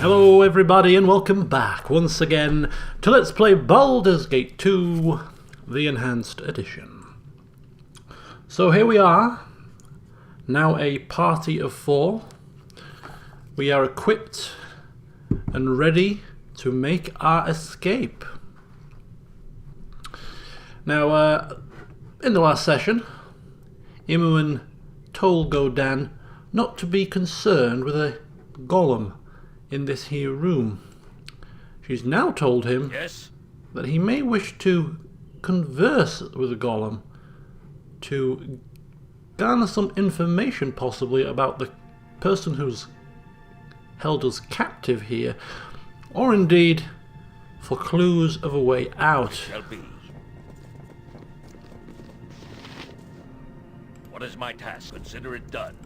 Hello everybody and welcome back once again to Let's Play Baldur's Gate 2, the Enhanced Edition. So here we are, now a party of 4. We are equipped and ready to make our escape. Now, in the last session, Imoen told Godan not to be concerned with a golem in this here room. She's now told him that he may wish to converse with the golem to garner some information possibly about the person who's held us captive here, or indeed for clues of a way out. Shall be. What is my task? Consider it done.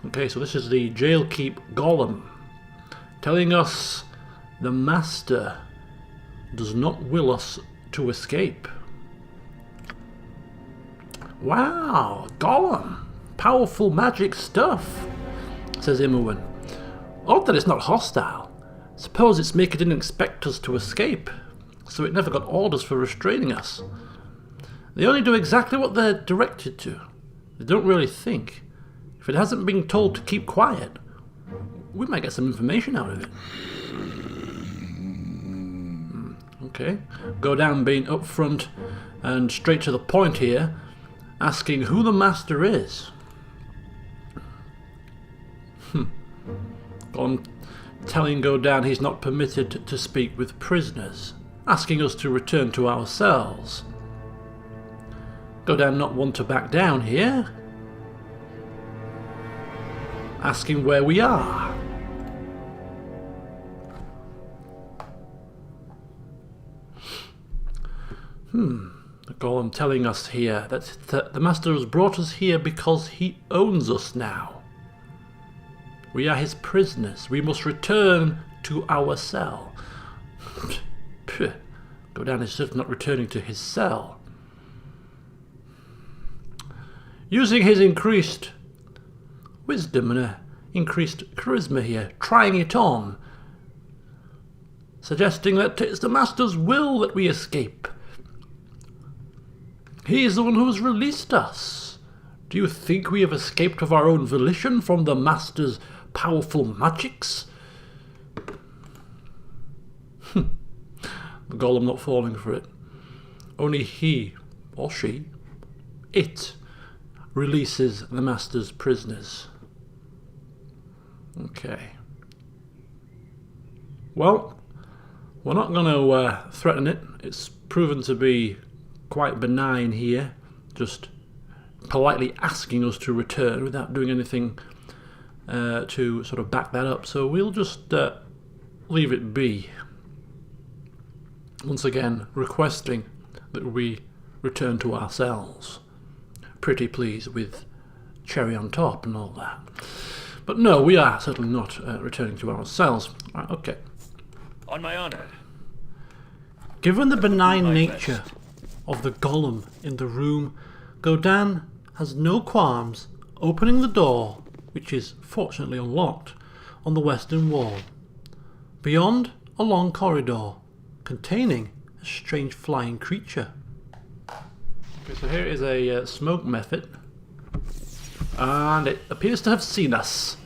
Okay, so this is the Jailkeep Golem, telling us the Master does not will us to escape. Wow, Golem! Powerful magic stuff, says Imoen. Odd that it's not hostile. Suppose its maker didn't expect us to escape, so it never got orders for restraining us. They only do exactly what they're directed to. They don't really think. If it hasn't been told to keep quiet, we might get some information out of it. Okay, Godan being upfront and straight to the point here, asking who the Master is. Telling Godan he's not permitted to speak with prisoners, asking us to return to our cells. Godan not one to back down here, asking where we are. The Golem telling us here that the Master has brought us here because he owns us now. We are his prisoners. We must return to our cell. Godan is certainly not returning to his cell. Using his increased wisdom and increased charisma here, trying it on, suggesting that it's the Master's will that we escape. He is the one who has released us. Do you think we have escaped of our own volition from the Master's powerful magics? The Golem not falling for it. Only he, or she, it, releases the Master's prisoners. Okay. Well, we're not going to threaten it. It's proven to be quite benign here, just politely asking us to return without doing anything to sort of back that up. So we'll just leave it be. Once again, requesting that we return to our cells. Pretty pleased with cherry on top and all that. But no, we are certainly not returning to our cells. Right, okay. On my honor. Given the benign nature of the golem in the room, Godan has no qualms opening the door, which is fortunately unlocked, on the western wall. Beyond, a long corridor containing a strange flying creature. Okay, so here is a smoke method, and it appears to have seen us.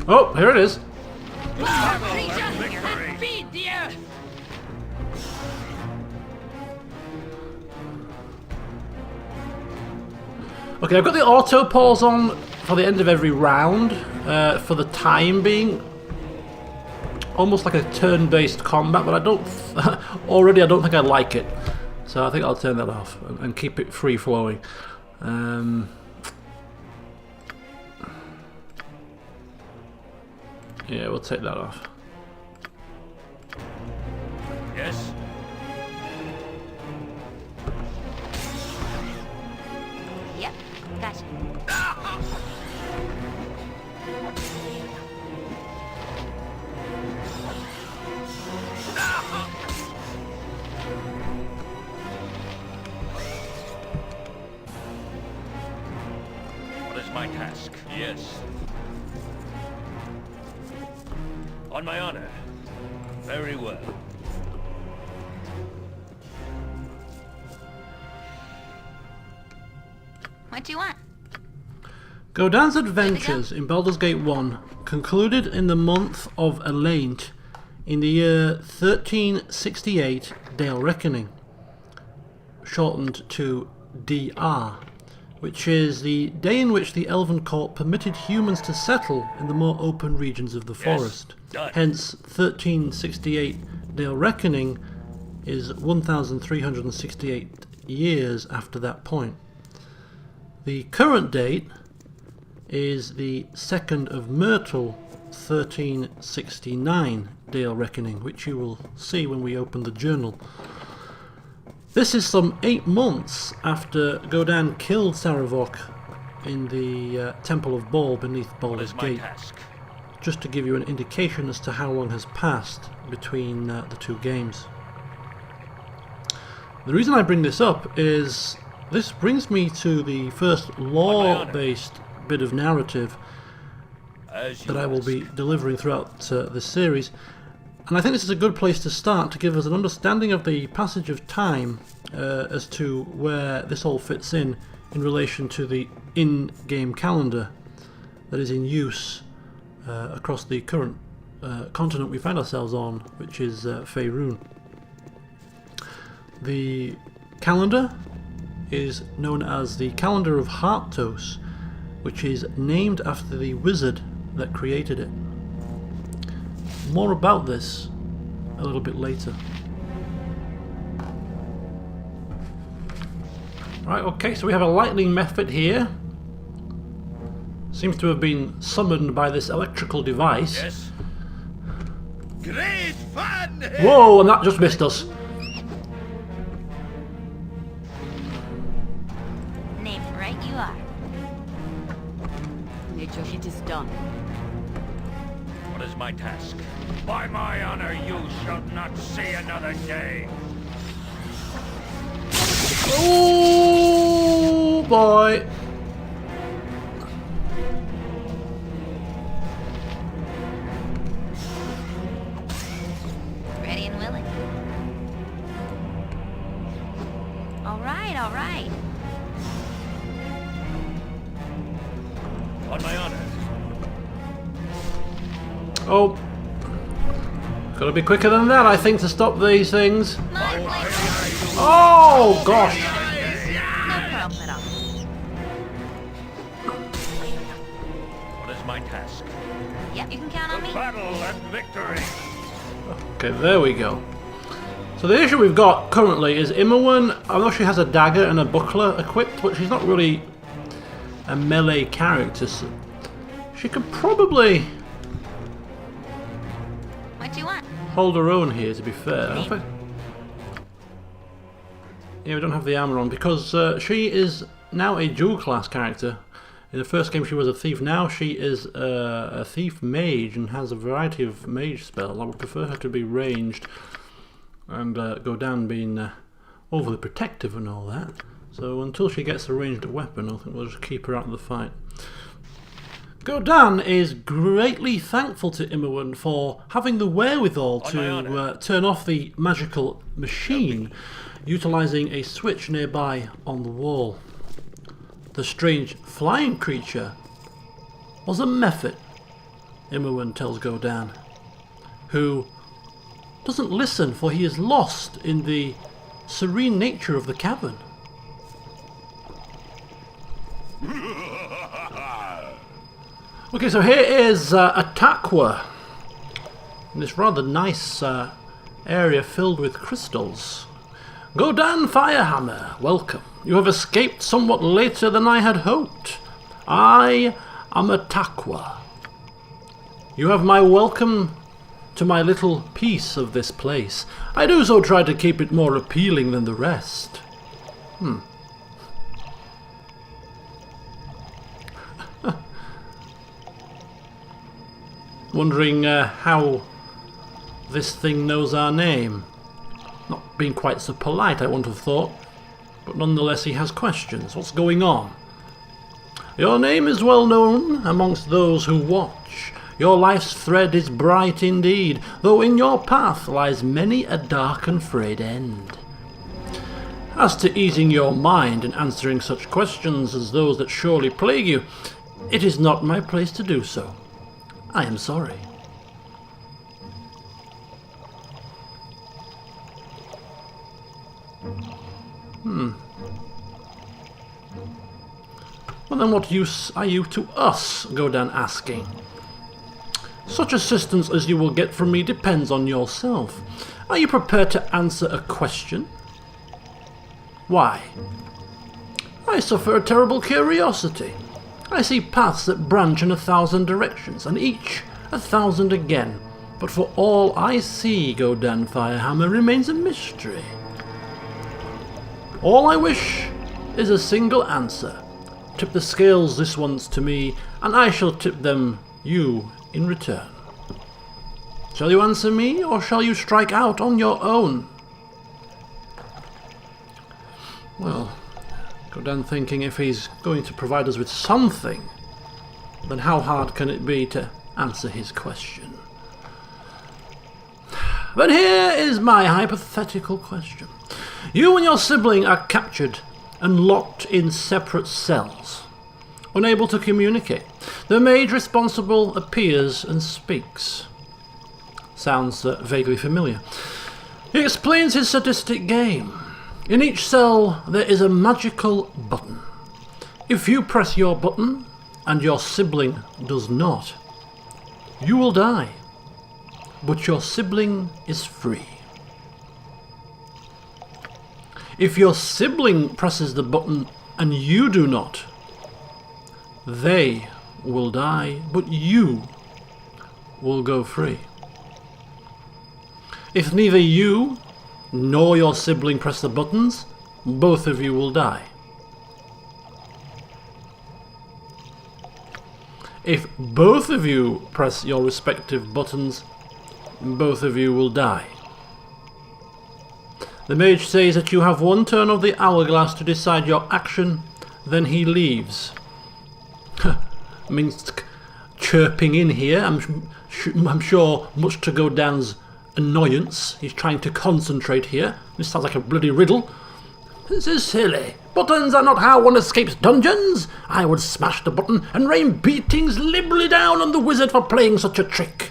Oh, here it is. Okay, I've got the auto pause on for the end of every round, for the time being. Almost like a turn-based combat, but I don't think I like it. So I think I'll turn that off and keep it free-flowing. Yeah, we'll take that off. Yes. Yep, gotcha. my task? Yes. On my honor. Very well. What do you want? Godan's adventures in Baldur's Gate 1 concluded in the month of Elaint in the year 1368 Dale Reckoning, shortened to DR, which is the day in which the Elven Court permitted humans to settle in the more open regions of the forest. done. Hence, 1368 Dale Reckoning is 1368 years after that point. The current date is the 2nd of Myrtle, 1369 Dale Reckoning, which you will see when we open the journal. This is some 8 months after Godan killed Saravok in the Temple of Bhaal beneath What Baldur's is my Gate, task? just to give you an indication as to how long has passed between the two games. The reason I bring this up is this brings me to the first lore-based bit of narrative As you that I will ask. be delivering throughout this series, and I think this is a good place to start to give us an understanding of the passage of time as to where this all fits in relation to the in-game calendar that is in use across the current continent we find ourselves on, which is Faerun. The calendar is known as the Calendar of Heartos, which is named after the wizard that created it. More about this a little bit later. Right, okay, so we have a lightning method here. Seems to have been summoned by this electrical device. Yes. Great fun! Whoa, and that just missed us. Name it right you are. Nature, it is done. What is my task? By my honor, you shall not see another day. Oh boy. Ready and willing. All right, all right. On my honor. Oh. Gotta be quicker than that, I think, to stop these things. My place. Oh gosh. No problem at all. What is my task? Yep, you can count on me. Battle and victory. Okay, there we go. So the issue we've got currently is Imowen, I know she has a dagger and a buckler equipped, but she's not really a melee character. So she could probably What do you want? hold her own here, to be fair. I don't think- Yeah, we don't have the armor on because she is now a dual class character. In the first game she was a thief, now she is a thief mage and has a variety of mage spells. I would prefer her to be ranged and Godan being overly protective and all that. So until she gets a ranged weapon, I think we'll just keep her out of the fight. Godan is greatly thankful to Imowen for having the wherewithal On my honor. to turn off the magical machine, utilising a switch nearby on the wall. The strange flying creature was a mephit, Imowen tells Godan, who doesn't listen, for he is lost in the serene nature of the cavern. Okay, so here is Atakwa, in this rather nice area filled with crystals. Godan Firehammer, welcome. You have escaped somewhat later than I had hoped. I am Atakwa. You have my welcome to my little piece of this place. I do so try to keep it more appealing than the rest. Wondering how this thing knows our name. Not being quite so polite, I wouldn't have thought. But nonetheless, he has questions. What's going on? Your name is well known amongst those who watch. Your life's thread is bright indeed, though in your path lies many a dark and frayed end. As to easing your mind and answering such questions as those that surely plague you, it is not my place to do so. I am sorry. Well then, what use are you to us? Godan asking. Such assistance as you will get from me depends on yourself. Are you prepared to answer a question? Why? I suffer a terrible curiosity. I see paths that branch in 1,000 directions, and each 1,000 again. But for all I see, Godan Firehammer remains a mystery. All I wish is a single answer. Tip the scales this once to me, and I shall tip them you in return. Shall you answer me, or shall you strike out on your own? Well, Godan thinking if he's going to provide us with something, then how hard can it be to answer his question? But here is my hypothetical question. You and your sibling are captured and locked in separate cells, unable to communicate. The mage responsible appears and speaks. Sounds vaguely familiar. He explains his sadistic game. In each cell there is a magical button. If you press your button and your sibling does not, you will die, but your sibling is free. If your sibling presses the button and you do not, they will die, but you will go free. If neither you nor your sibling press the buttons, both of you will die. If both of you press your respective buttons, both of you will die. The mage says that you have one turn of the hourglass to decide your action, then he leaves. Minsk chirping in here, I'm sure much to Godan's annoyance. He's trying to concentrate here. This sounds like a bloody riddle. This is silly. Buttons are not how one escapes dungeons. I would smash the button and rain beatings liberally down on the wizard for playing such a trick.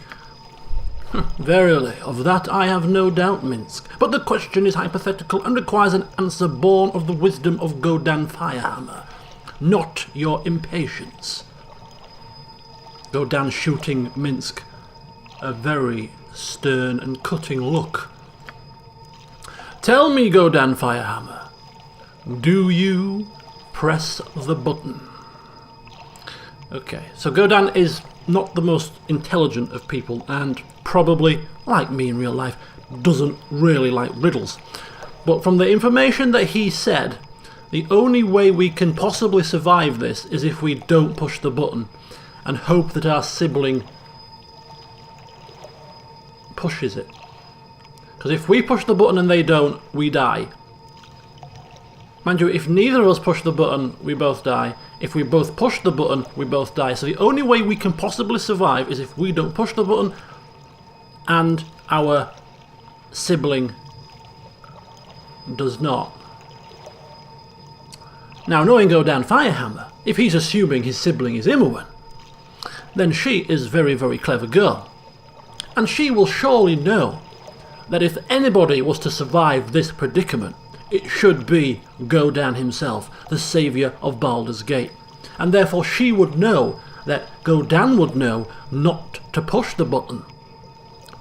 Verily, of that I have no doubt, Minsk. But the question is hypothetical and requires an answer born of the wisdom of Godan Firehammer, not your impatience. Godan shooting Minsk a very stern and cutting look. Tell me, Godan Firehammer, do you press the button? Okay, so Godan is not the most intelligent of people, and probably, like me in real life, doesn't really like riddles. But from the information that he said, the only way we can possibly survive this is if we don't push the button and hope that our sibling pushes it. Because if we push the button and they don't, we die. Mind you, if neither of us push the button, we both die. If we both push the button, we both die. So the only way we can possibly survive is if we don't push the button and our sibling does not. Now, knowing Godan Firehammer, if he's assuming his sibling is Imowen, then she is a very, very clever girl. And she will surely know that if anybody was to survive this predicament, it should be Godan himself, the saviour of Baldur's Gate. And therefore she would know that Godan would know not to push the button,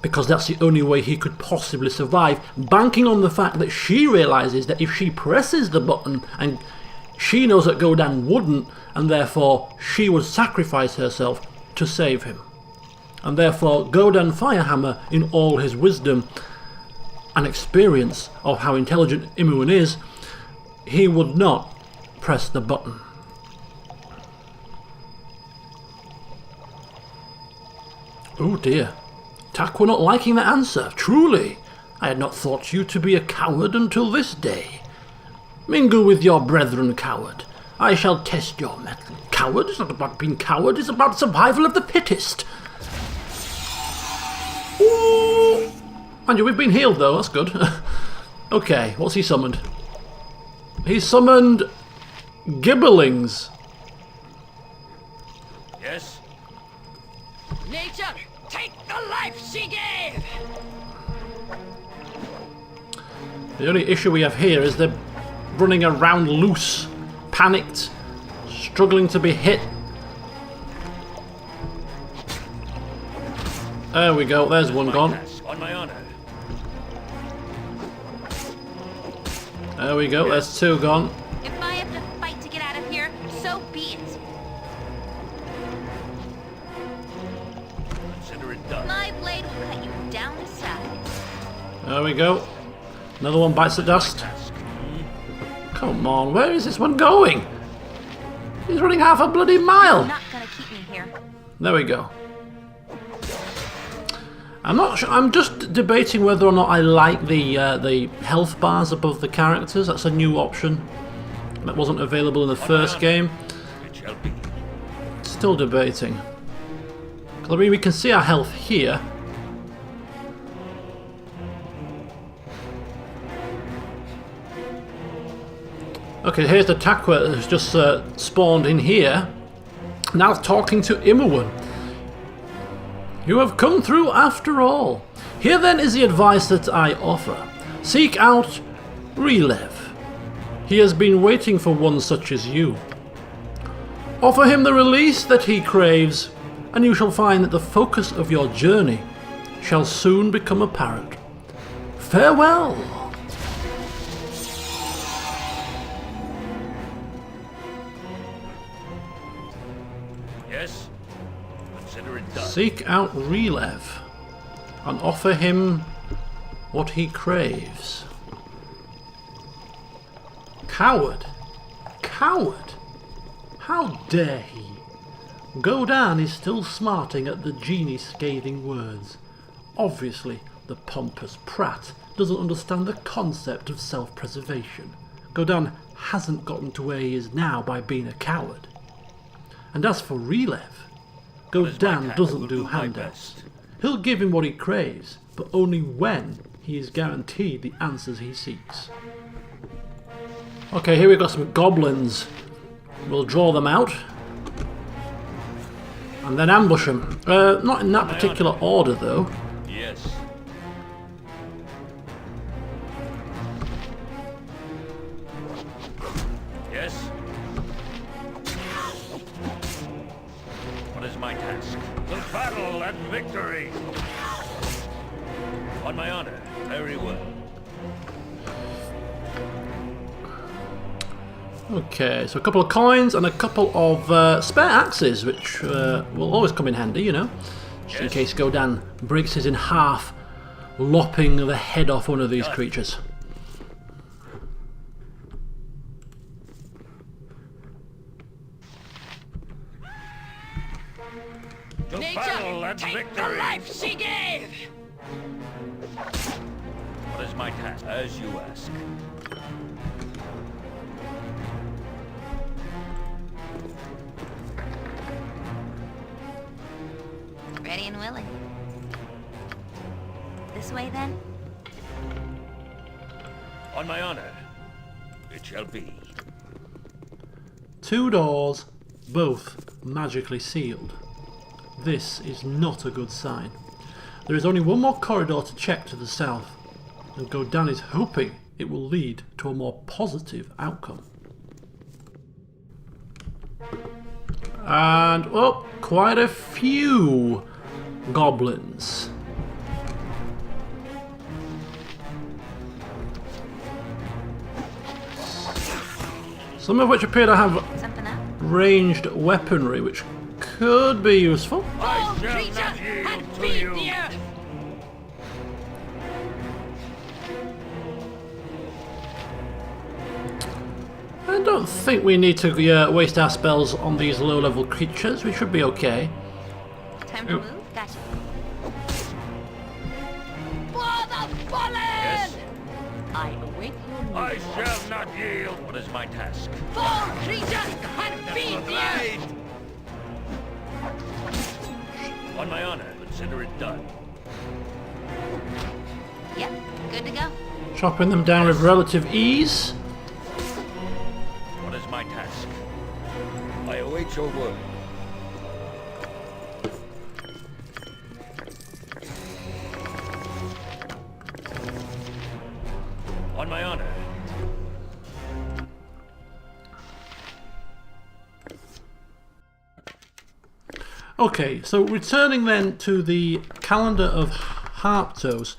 because that's the only way he could possibly survive, banking on the fact that she realises that if she presses the button, and she knows that Godan wouldn't, and therefore she would sacrifice herself to save him. And therefore Godan Firehammer, in all his wisdom and experience of how intelligent Imowen is, he would not press the button. Oh dear. Tak were not liking that answer. Truly, I had not thought you to be a coward until this day. Mingle with your brethren, coward. I shall test your mettle. Coward? It's not about being coward, it's about survival of the fittest. Ooh! Mind you, we've been healed though, that's good. Okay, what's he summoned? He summoned Gibberlings. Yes? Nature, take the life she gave! The only issue we have here is they're running around loose, panicked, struggling to be hit. There we go, there's one gone. On my honor. There we go, there's two gone. If I have to fight to get out of here, so be it. Consider it done. My blade will cut you down to size. There we go. Another one bites the dust. Task. Come on, where is this one going? He's running half a bloody mile. You're not gonna keep me here. There we go. I'm not sure. I'm just debating whether or not I like the health bars above the characters. That's a new option that wasn't available in the first game. It shall be. Still debating. 'Cause, I mean, we can see our health here. Okay, here's the Takwa that's just spawned in here. Now talking to Imowen. You have come through after all. Here then is the advice that I offer. Seek out Relive. He has been waiting for one such as you. Offer him the release that he craves, and you shall find that the focus of your journey shall soon become apparent. Farewell. Yes? Consider it done. Seek out Relive and offer him what he craves. Coward! Coward! How dare he? Godan is still smarting at the genie's scathing words. Obviously, the pompous prat doesn't understand the concept of self-preservation. Godan hasn't gotten to where he is now by being a coward. And as for Relive, Godan doesn't do handouts. He'll give him what he craves, but only when he is guaranteed the answers he seeks. Okay, here we've got some goblins. We'll draw them out. And then ambush them. Not in that particular order, though. Yes. Yes? What is my task? The battle and victory! On my honor. Very well. Okay, so a couple of coins and a couple of spare axes, which will always come in handy, you know. Just in case Godan breaks his in half, lopping the head off one of these creatures. The Nature, battle and take victory! the life she gave! What is my task? As you ask. Ready and willing. This way then? On my honor. It shall be. Two doors, both magically sealed. This is not a good sign. There is only one more corridor to check to the south, and Godan is hoping it will lead to a more positive outcome. And, well, quite a few goblins. Some of which appear to have Something up? ranged weaponry, which could be useful. All shall creatures not yield had to beat you. the earth! I don't think we need to waste our spells on these low-level creatures. We should be okay. Time to Yep. move? Gotcha. For the fallen! Yes? I await your I news. shall not yield. What is my task? Fall, creature, and be feared! On my honor, consider it done. Yep, good to go. Chopping them down with relative ease. What is my task? I await your word. On my honor. Okay, so returning then to the calendar of Harptos,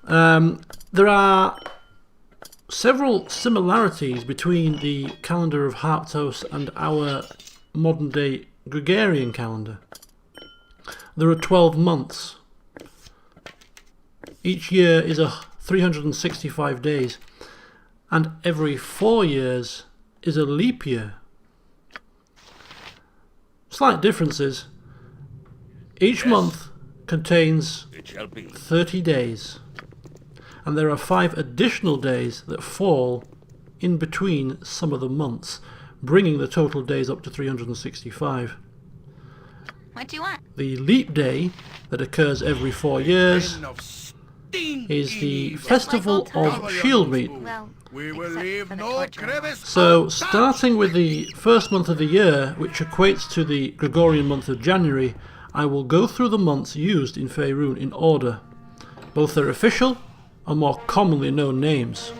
there are several similarities between the calendar of Harptos and our modern day Gregorian calendar. There are 12 months. Each year is 365 days, and every 4 years is a leap year. Slight differences. Each month contains It shall be. 30 days, and there are 5 additional days that fall in between some of the months, bringing the total days up to 365. What do you want? The leap day that occurs every 4 years is the Festival of Shieldmeat. Well, We will except leave for the no torture. crevice. So, starting with the first month of the year, which equates to the Gregorian month of January, I will go through the months used in Faerun in order, both their official and more commonly known names.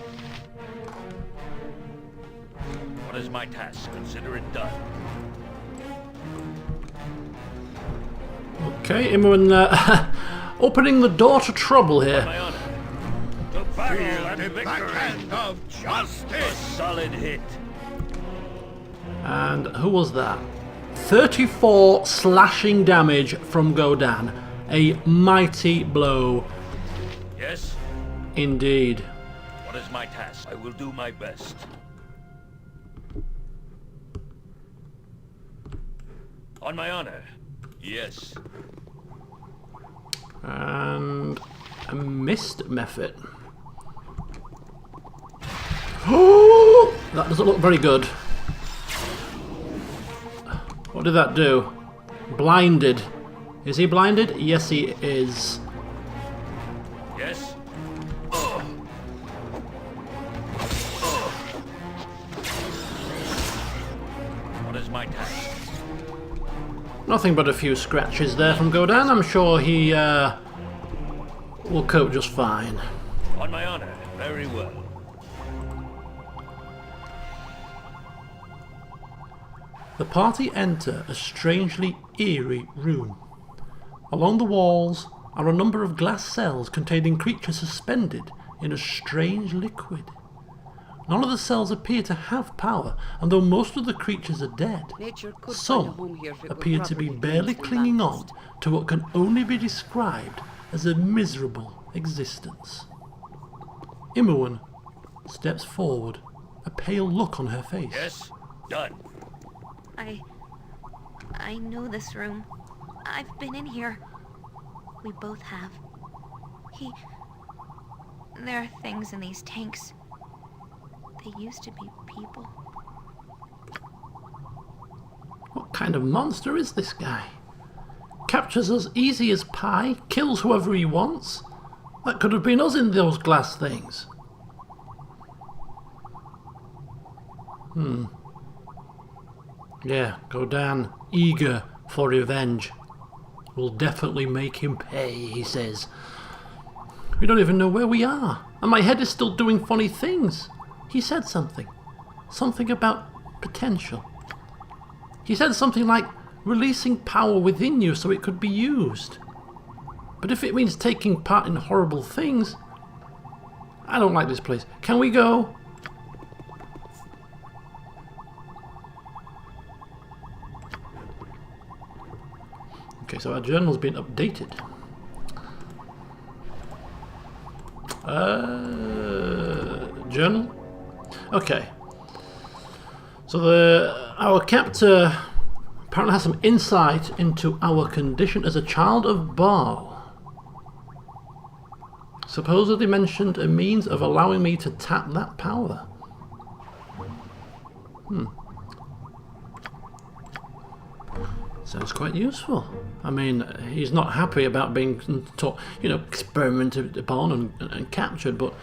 What is my task? Consider it done. Okay, Imoen, opening the door to trouble On here. my honor. The battle Feel and the victory. backhand of A justice. solid hit. And who was that? 34 slashing damage from Godan. A mighty blow Yes? indeed. What is my task? I will do my best. On my honor. Yes. And a missed method. Oh, that doesn't look very good. What did that do? Blinded. Is he blinded? Yes, he is. Yes? What is my task? Nothing but a few scratches there from Godan. I'm sure he will cope just fine. On my honor. Very well. The party enter a strangely eerie room. Along the walls are a number of glass cells containing creatures suspended in a strange liquid. None of the cells appear to have power, and though most of the creatures are dead, Nature could find a some home here if it were appear to be properly barely cleansed and clinging on balanced. to what can only be described as a miserable existence. Imoen steps forward, a pale look on her face. Yes? Done. I know this room. I've been in here. We both have. There are things in these tanks. They used to be people. What kind of monster is this guy? Captures us easy as pie, kills whoever he wants. That could have been us in those glass things. Yeah, Godan, eager for revenge. Will definitely make him pay, he says. We don't even know where we are, and my head is still doing funny things. He said something. Something about potential. He said something like releasing power within you so it could be used. But if it means taking part in horrible things, I don't like this place. Can we go? Okay, so our journal's been updated. Journal? Okay. So our captor apparently has some insight into our condition as a child of Bhaal. Supposedly mentioned a means of allowing me to tap that power. Sounds quite useful. I mean, he's not happy about being taught, you know, experimented upon and captured, but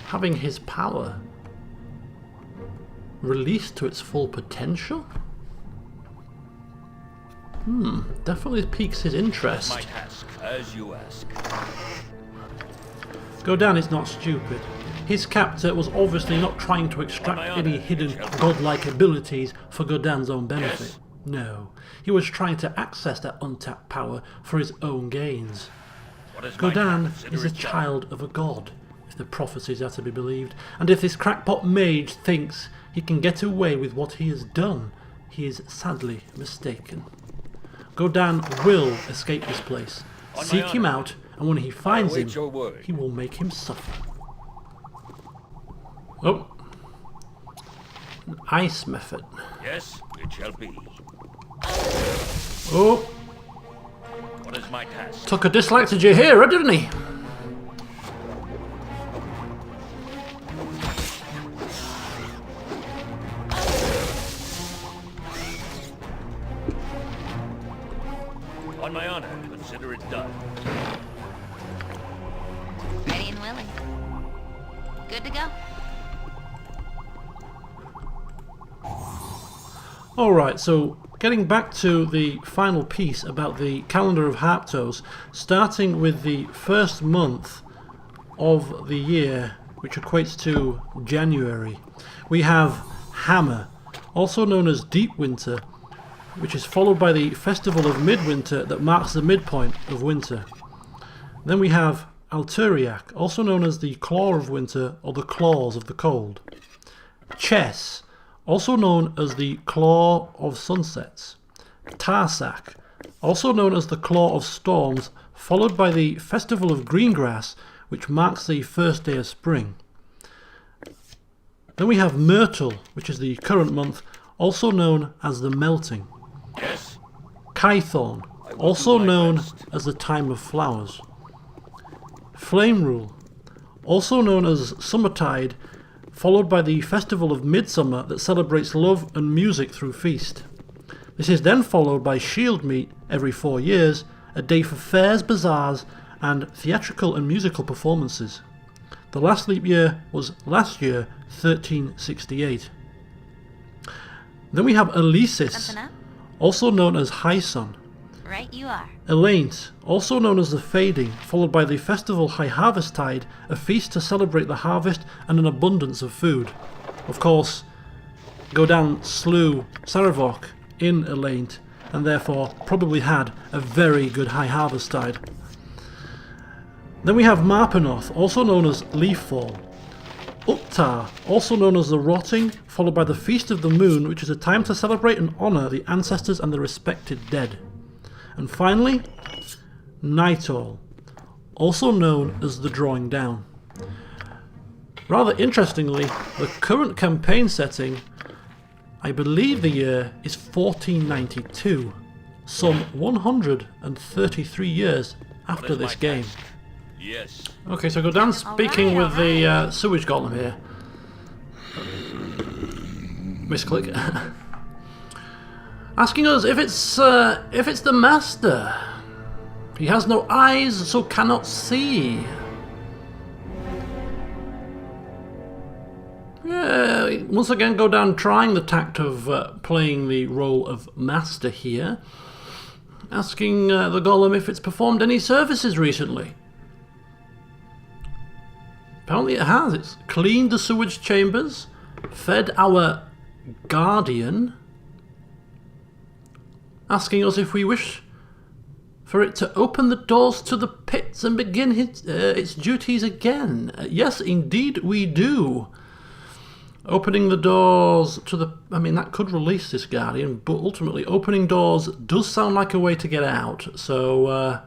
having his power released to its full potential? Definitely piques his interest. My task, as you ask. Godan is not stupid. His captor was obviously not trying to extract any hidden godlike abilities for Godan's own benefit. No, he was trying to access that untapped power for his own gains. Godan is a child of a god, if the prophecies are to be believed, and if this crackpot mage thinks he can get away with what he has done, he is sadly mistaken. Godan will escape this place. Seek him out, and when he finds him, he will make him suffer. Oh. An ice method. Yes, it shall be. Oh. What is my task? Took a dislike to Jaheira, didn't he? On my honor, consider it done. Ready and willing. Good to go. Alright, so getting back to the final piece about the calendar of Harptos, starting with the first month of the year, which equates to January, we have Hammer, also known as Deep Winter, which is followed by the Festival of Midwinter that marks the midpoint of winter. Then we have Alturiak, also known as the Claw of Winter or the Claws of the Cold. Chess, also known as the Claw of Sunsets. Tarsak, also known as the Claw of Storms, followed by the Festival of Greengrass, which marks the first day of spring. Then we have Myrtle, which is the current month, also known as the Melting. Yes. Kythorn, also known as the Time of Flowers. Flame Rule, also known as Summertide, followed by the Festival of Midsummer that celebrates love and music through feast. This is then followed by Shield Meet every 4 years, a day for fairs, bazaars, and theatrical and musical performances. The last leap year was last year, 1368. Then we have Elysis, Something up? also known as High Sun. Right you are. Elaint, also known as the Fading, followed by the festival High Harvest Tide, a feast to celebrate the harvest and an abundance of food. Of course, Godan slew Saravok in Elaint, and therefore probably had a very good High Harvest Tide. Then we have Marpenoth, also known as Leaffall. Uktar, also known as the Rotting, followed by the Feast of the Moon, which is a time to celebrate and honour the ancestors and the respected dead. And finally, Nightall, also known as the Drawing Down. Rather interestingly, the current campaign setting, I believe the year is 1492, some 133 years after this game. Yes. Okay, so Godan's speaking with the sewage golem here. Misclick. Asking us if it's the master. He has no eyes, so cannot see. Yeah, once again Godan trying the tact of playing the role of master here. Asking the golem if it's performed any services recently. Apparently it has. It's cleaned the sewage chambers, fed our guardian, asking us if we wish for it to open the doors to the pits and begin its duties again. Yes, indeed we do. Opening the doors to the... I mean, that could release this guardian, but ultimately opening doors does sound like a way to get out, so...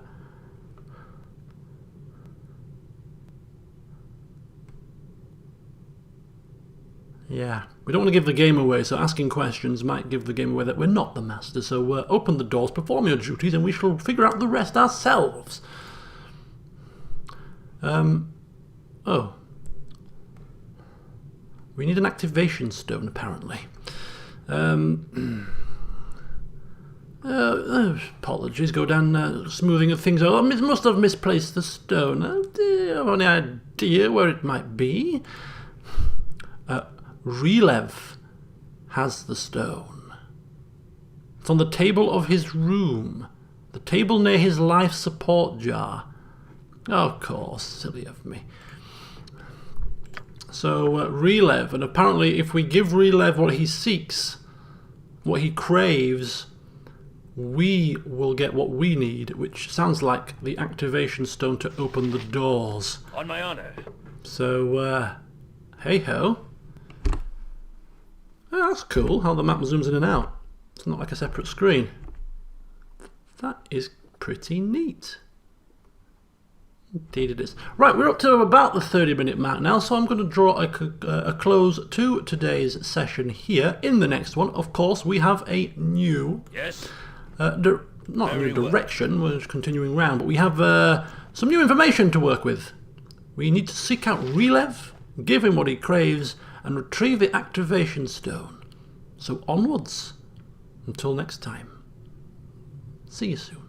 yeah, we don't want to give the game away, so asking questions might give the game away that we're not the master. So open the doors, perform your duties, and we shall figure out the rest ourselves. Oh. We need an activation stone, apparently. Apologies, Godan, smoothing of things over. Must have misplaced the stone. Do you have any idea where it might be? Relev has the stone. It's on the table of his room. The table near his life support jar. Of course, silly of me. So, Relev, and apparently if we give Relev what he seeks, what he craves, we will get what we need, which sounds like the activation stone to open the doors. On my honor. So, hey-ho. Oh, that's cool, how the map zooms in and out. It's not like a separate screen. That is pretty neat. Indeed it is. Right, we're up to about the 30-minute mark now, so I'm going to draw a close to today's session here. In the next one, of course, we have a new... Yes? not a new direction, we're just continuing round, but we have some new information to work with. We need to seek out Relev, give him what he craves, and retrieve the activation stone. So onwards. Until next time. See you soon.